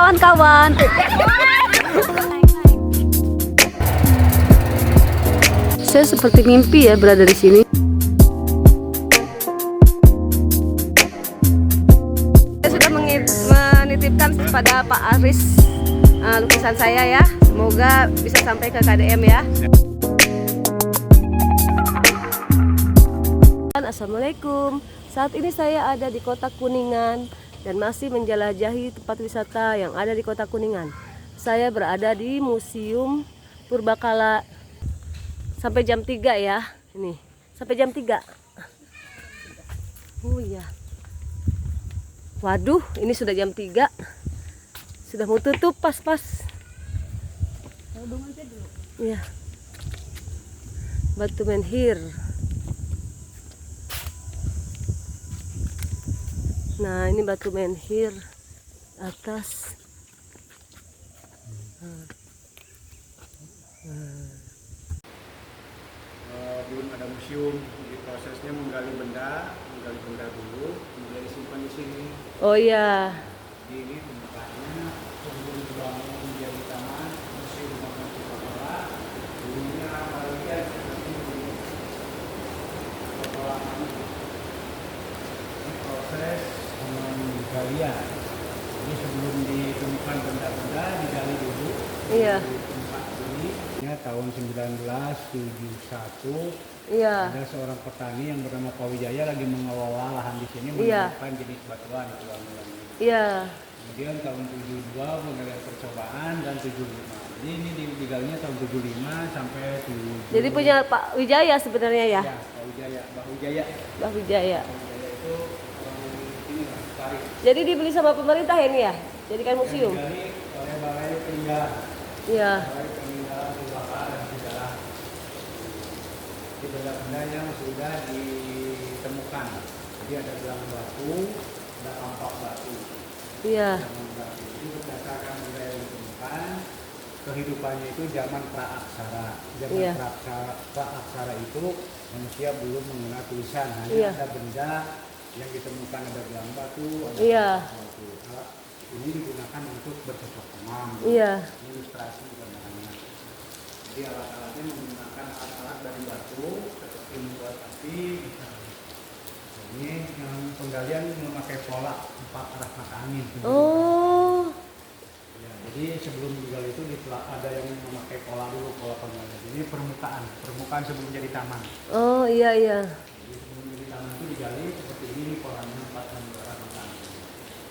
kawan-kawan. Saya seperti mimpi ya berada di sini. Saya sudah menitipkan kepada Pak Aris lukisan saya ya. Semoga bisa sampai ke KDM ya. Assalamualaikum. Saat ini saya ada di Kota Kuningan dan masih menjelajahi tempat wisata yang ada di Kota Kuningan. Saya berada di Museum Purbakala sampai jam 3 ya. Ini, sampai jam 3. Oh iya. Waduh, ini sudah jam 3. Sudah mau tutup pas-pas. Iya. Batu Menhir. Nah, ini Batu Menhir atas. Belum ada museum, di prosesnya menggali benda dulu, kemudian disimpan di sini. Oh iya. Ini tempatnya sebelum dibangun menjadi taman museum bangunan Purbakala. Dulunya bagian seperti ini. Ini proses penggalian. Ini sebelum ditemukan benda-benda digali dulu. Iya. Tahun 1971 Iya. ada seorang petani yang bernama Pak Wijaya lagi mengelola lahan di sini Iya. menemukan jenis batuan itu awalnya. Iya. Kemudian tahun 72 penggalian percobaan dan 75. Jadi ini digalinya tahun 75 sampai 70. Jadi punya Pak Wijaya sebenarnya ya? Ya, Pak Wijaya, Mbah Wijaya. Mbah Wijaya. Pak Wijaya itu ini Paris. Jadi dibeli sama pemerintah ini ya? Jadikan museum? Digali oleh Balai Peninggalan. Iya. Balai Peninggalan Purbakala dan Sejarah. Di benda-benda yang sudah ditemukan. Jadi ada gelang batu, ada kampak batu. Iya. Jadi berdasarkan benda yang ditemukan, kehidupannya itu zaman pra-aksara. Zaman Iya. pra-aksara itu manusia belum mengenal tulisan, hanya Iya. ada benda yang ditemukan, ada gelang batu, ada Iya. kampak batu. Alat ini digunakan untuk bercocok tanam. Iya. Ilustrasi gambarannya. Jadi alat-alatnya menggunakan alat-alat dari batu seperti membuat api. Ini yang penggalian memakai pola 4 arah mata angin. Oh. Ya, jadi sebelum digali itu ada yang memakai pola dulu, pola penggalian. Ini permukaan sebelum jadi taman. Oh iya iya. Jadi sebelum jadi taman itu digali seperti ini polanya 4 arah mata angin.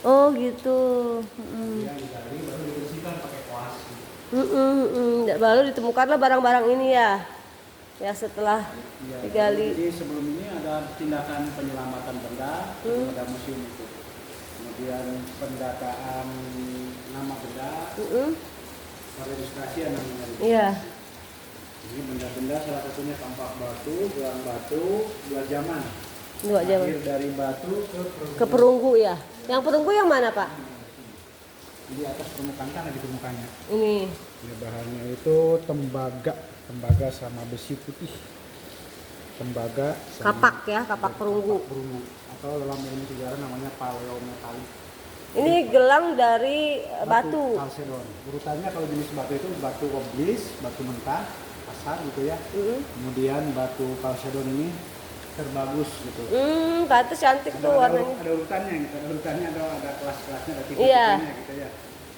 Oh gitu. Kemudian digali baru dibersihkan pakai kuas. Baru ditemukanlah barang-barang ini ya. Ya setelah Ya, digali. jadi sebelum ini ada tindakan penyelamatan benda pada museum itu. Kemudian pendataan nama benda, registrasi namanya. Iya. Ini benda-benda salah satunya kampak batu, gelang batu, 2 zaman. 2 jam. Akhir dari batu Ke perunggu ya. Yang perunggu yang mana Pak? Di atas permukaan kan ada ditemukannya. Ini. Ya, bahannya itu tembaga sama besi putih. Tembaga sama Kapak ya, kapak perunggu. perunggu atau dalam ilmu sejarah namanya paleometalik. Ini gelang dari batu. Kalsedon. Urutannya kalau jenis batu itu batu oblis, batu mentah, kasar gitu ya. Kemudian batu kalsedon ini terbagus gitu. Batu cantik tuh warnanya. Ada urutannya gitu. Ada kelas-kelasnya, ada Iya. tipe-tipenya gitu ya.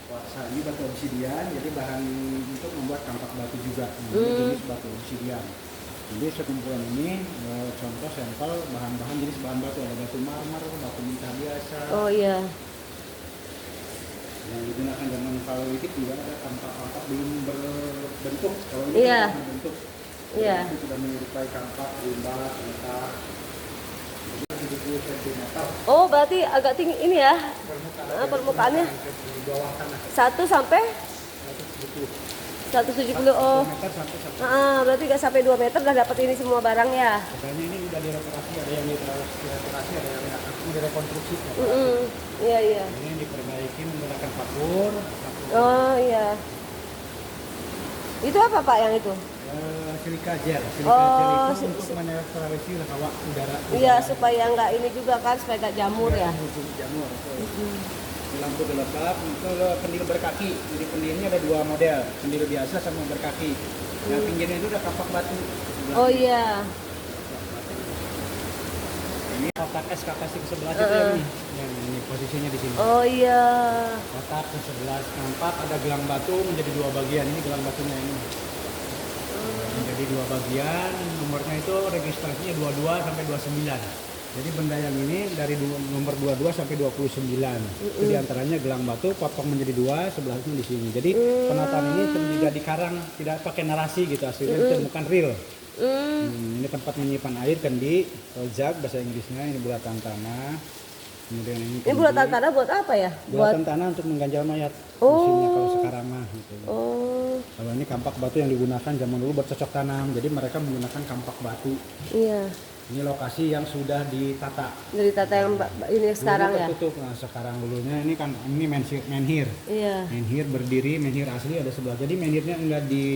Kuarsa ini batu obsidian, jadi bahan untuk membuat kampak batu juga. Ini jenis batu obsidian. Jadi sekumpulan ini contoh sampel bahan-bahan jenis bahan batu, ada batu marmer, batu mentah biasa. Oh iya. Yang digunakan zaman paleolitik juga ada kampak-kampak belum berbentuk. Kalau ini Iya. sudah berbentuk. Iya. Itu sudah menyerupai kampak rimba, mentah. 70 cm. Oh berarti agak tinggi ini ya permukaannya. Di bawah tanah. 1 sampai 170 170. Oh. meter sampai Berarti nggak sampai 2 meter udah dapat ini semua barang ya. katanya ini udah direparasi, ada yang direparasi, ada yang direkonstruksi. Iya iya. Ini diperbaiki menggunakan pakur. Oh iya. Itu apa Pak yang itu? Silika gel. Oh, Itu untuk menetralisir hawa udara. Iya supaya nggak ini juga kan supaya nggak jamur ya. Untuk jamur. lampu gelap itu pendil berkaki. Jadi pendilnya ada dua model, pendil biasa sama berkaki. Nah pinggirnya itu udah kapak batu. Oh iya. Ini kotak es kapasitas ke-11 itu yang ini posisinya di sini. Oh iya. Kotak ke-11 nampak ada gelang batu menjadi dua bagian. Ini gelang batunya ini. Menjadi dua bagian, nomornya itu registrasinya 22 sampai 29. Jadi benda yang ini dari nomor 22 sampai 29. Itu diantaranya gelang batu potong menjadi dua, sebelahnya di sini. Jadi penataan ini juga dikarang, tidak pakai narasi gitu, aslinya ditemukan real. Ini tempat menyimpan air kendi, jug bahasa Inggrisnya, ini bulatan tanah. Kemudian ini bulatan tanah buat apa ya? Bulatan tanah untuk mengganjal mayat. Mesinnya kalau sekarang mah gitu. Kalau ini kampak batu yang digunakan zaman dulu buat cocok tanam. Jadi mereka menggunakan kampak batu. Iya. Ini lokasi yang sudah ditata. Dari tata yang ini sekarang ya. Tertutup. Nah, sekarang dulunya ini kan ini menhir. Iya. Menhir berdiri, menhir asli ada sebelah. Jadi menhirnya enggak di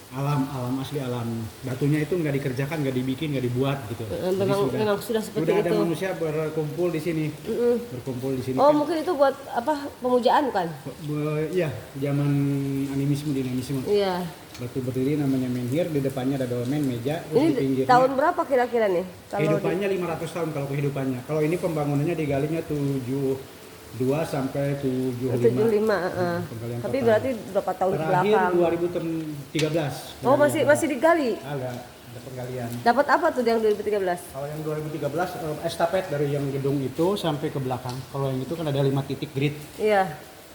alam asli alam. Batunya itu enggak dikerjakan, enggak dibikin, enggak dibuat gitu. Memang sudah seperti sudah itu. ada manusia berkumpul di sini. Berkumpul di sini. Oh, kan. mungkin itu buat apa? Pemujaan bukan? Iya, zaman animisme. Iya. Batu berdiri namanya menhir, di depannya ada dolmen, meja, terus Ini di pinggirnya. tahun berapa kira-kira nih? Kehidupannya 500 tahun kalau kehidupannya. Kalau ini pembangunannya digalinya 72 sampai 75. 75, Penggalian tapi total. berarti berapa tahun ke Terakhir belakang? 2013. Oh, masih digali. Ada penggalian. Dapat apa tuh yang 2013? Kalau yang 2013 estafet dari yang gedung itu sampai ke belakang. Kalau yang itu kan ada 5 titik grid. Iya.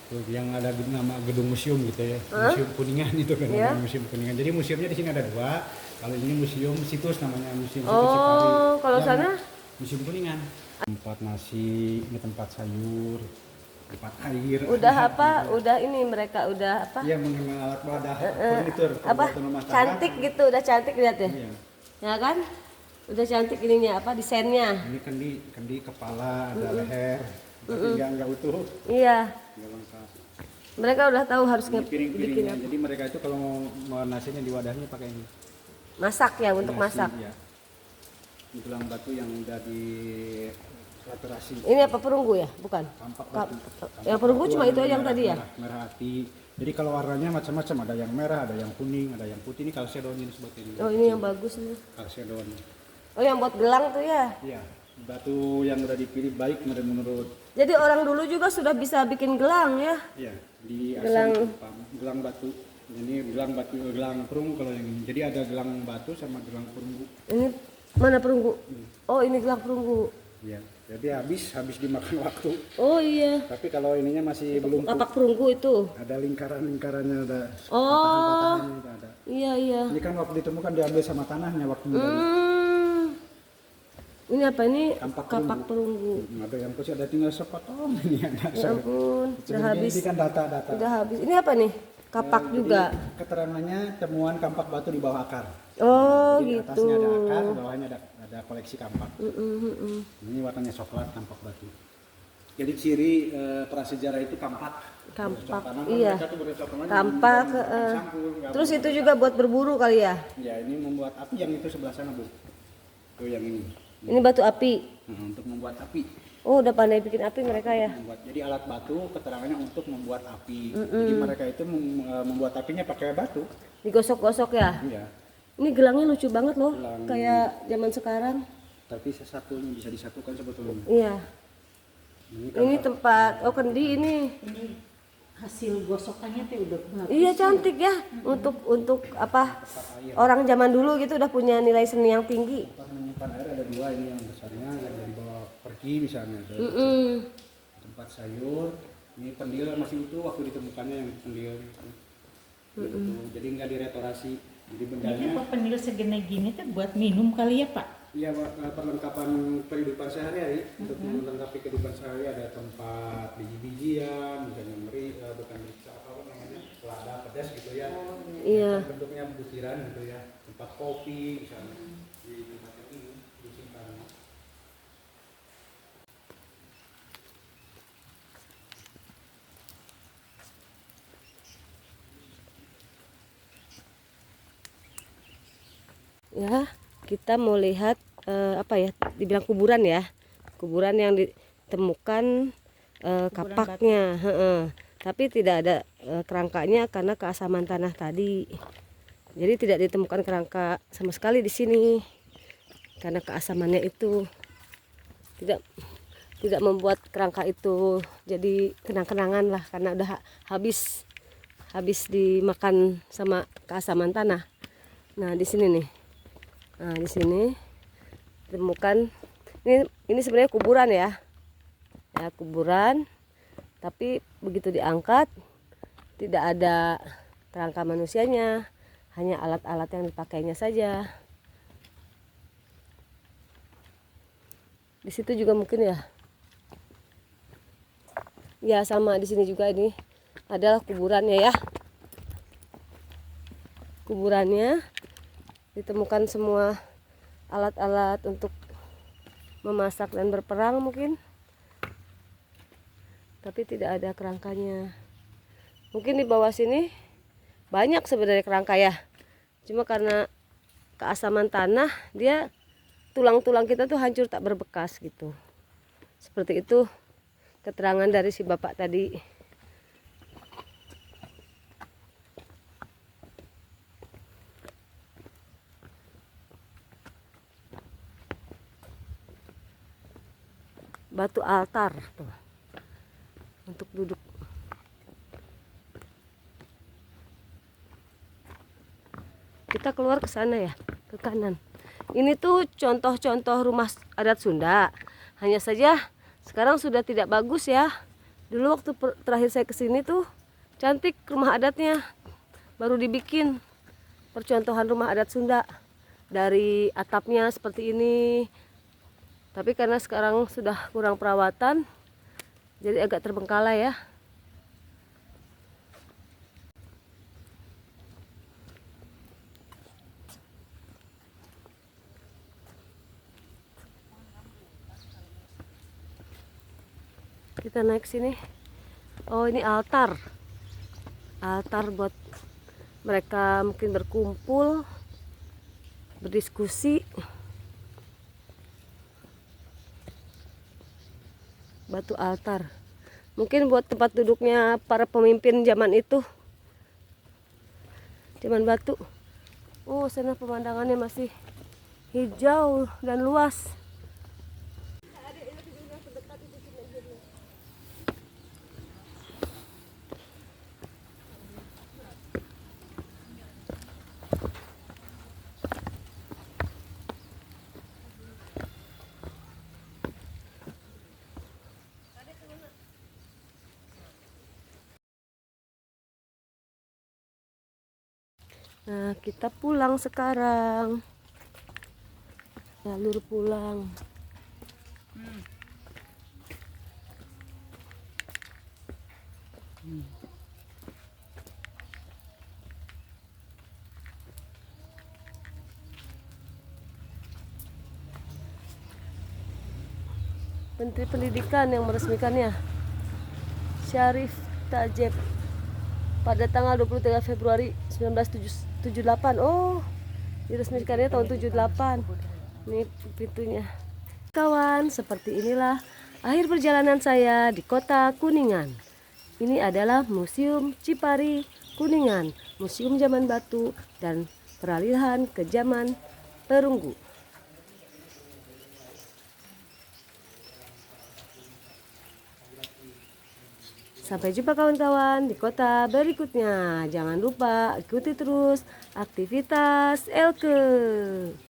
Tuh, yang ada nama gedung museum gitu ya. Museum Kuningan itu kan ada museum Kuningan. Jadi museumnya di sini ada dua. Kalau ini museum situs namanya museum situs Cipari. Oh, kalau Yang sana? Museum Kuningan. Tempat nasi, ini tempat sayur, tempat air. Udah apa? Udah ini mereka udah apa? Iya, mengenal alat wadah, furnitur, Apa? pembuatan rumah tangga. Cantik gitu, udah cantik lihat ya. Iya. Ya kan? Udah cantik ininya apa desainnya. Ini kendi kepala, ada leher, tapi enggak utuh, Iya. enggak lengkap. Mereka udah tahu harus Ini bikin piring-piringnya. apa. Jadi mereka itu kalau mau nasinya di wadahnya pakai ini. Masak ya untuk Nasi, masak. iya. Ini gelang batu yang udah di laterasi. Ini apa perunggu ya? Bukan. Kampak Kap- batu. yang perunggu cuma itu aja yang merah, tadi ya? Merah hati. Jadi kalau warnanya macam-macam, ada yang merah, ada yang kuning, ada yang putih. Ini kalsedon ini sebetulnya. Oh, ini yang bagus nih. Kalsedon. Oh, yang buat gelang tuh ya. Iya, batu yang udah dipilih baik menurut. Jadi orang dulu juga sudah bisa bikin gelang ya. Iya, di Gelang. gelang batu. Ini gelang perunggu kalau yang ini. Jadi ada gelang batu sama gelang perunggu. Ini mana perunggu? Oh, ini gelang perunggu. Iya. Jadi habis dimakan waktu. Oh iya. Tapi kalau ininya masih belum Kapak perunggu itu. ada lingkarannya ada. Oh. Patahan-patahannya itu ada. Iya iya. Ini kan waktu ditemukan diambil sama tanahnya waktu Ini apa ini? Kampak Kapak perunggu. ada yang kecil, ada tinggal sepotong ini ada. Ya ampun, udah habis. Ini kan data-data. Udah habis. Ini apa nih? Kapak Jadi, juga. keterangannya temuan kampak batu di bawah akar. Oh Jadi gitu. atasnya ada akar, bawahnya ada koleksi kampak. Ini warnanya coklat kampak batu. Jadi ciri prasejarah itu kampak. Kampak, Karena kan iya. mereka tuh bercocok tanam, Kampak. campur, nggak Terus boleh. itu juga buat berburu kali ya? Ya ini membuat api yang itu sebelah sana bu. Tuh yang ini. Ini batu api. Nah, untuk membuat api. Oh, udah pandai bikin api mereka ya. Jadi alat batu keterangannya untuk membuat api. Jadi mereka itu membuat apinya pakai batu. Digosok-gosok ya. Iya. Ini gelangnya lucu banget loh. Gelang. Kayak zaman sekarang. Tapi sesatunya bisa disatukan sebetulnya. Iya. Ini Ini tempat kendi ini. Hasil gosokannya tuh udah bagus. Iya cantik ya. Untuk apa? Orang zaman dulu gitu udah punya nilai seni yang tinggi. tempat menyimpan air ada dua, ini yang besarnya yang dibawa pergi misalnya. Tempat sayur. Ini pendil masih utuh waktu ditemukannya yang pendil. Jadi nggak diretorasi. Jadi Ini bendanya. kok penil segini gini tuh buat minum kali ya Pak? Iya, perlengkapan kehidupan sehari-hari. Untuk melengkapi kehidupan sehari ada tempat biji-bijian, misalnya bukan meriksa apa namanya, selada, pedas gitu ya. Iya. Bentuknya butiran gitu ya. Tempat kopi misalnya. Di tempat yang ini disimpan. Ya, kita mau lihat apa ya? Dibilang kuburan ya. Kuburan yang ditemukan kapaknya, tapi tidak ada kerangkanya karena keasaman tanah tadi. Jadi tidak ditemukan kerangka sama sekali di sini karena keasamannya itu tidak membuat kerangka itu jadi kenang-kenangan lah, karena udah habis dimakan sama keasaman tanah. Nah, di sini nih. Nah, di sini ditemukan ini sebenarnya kuburan ya. Ya, kuburan. Tapi begitu diangkat tidak ada kerangka manusianya, hanya alat-alat yang dipakainya saja. Di situ juga mungkin ya. Ya, sama di sini juga, ini adalah kuburannya ya. Kuburannya ditemukan semua alat-alat untuk memasak dan berperang mungkin. Tapi tidak ada kerangkanya. Mungkin di bawah sini banyak sebenarnya kerangka ya. Cuma karena keasaman tanah, dia tulang-tulang kita tuh hancur tak berbekas gitu. Seperti itu keterangan dari si bapak tadi. Batu altar tuh untuk duduk. Kita keluar ke sana ya, ke kanan. Ini tuh contoh-contoh rumah adat Sunda. Hanya saja sekarang sudah tidak bagus ya. Dulu waktu terakhir saya kesini tuh cantik rumah adatnya. Baru dibikin percontohan rumah adat Sunda. Dari atapnya seperti ini. Tapi karena sekarang sudah kurang perawatan, jadi agak terbengkalai ya. Kita naik sini. Oh, ini altar. Altar buat mereka mungkin berkumpul, berdiskusi. Batu altar. Mungkin buat tempat duduknya para pemimpin zaman itu. Zaman batu. Oh, sana pemandangannya masih hijau dan luas. Nah, kita pulang sekarang. Jalur pulang. Menteri Pendidikan yang meresmikannya, Syarif Tajeb, pada tanggal 23 Februari 1978. Oh, diresmikannya tahun 78. Ini pintunya. Kawan, seperti inilah akhir perjalanan saya di kota Kuningan. Ini adalah Museum Cipari Kuningan, museum zaman batu dan peralihan ke zaman perunggu. Sampai jumpa kawan-kawan di kota berikutnya. Jangan lupa ikuti terus aktivitas Elke.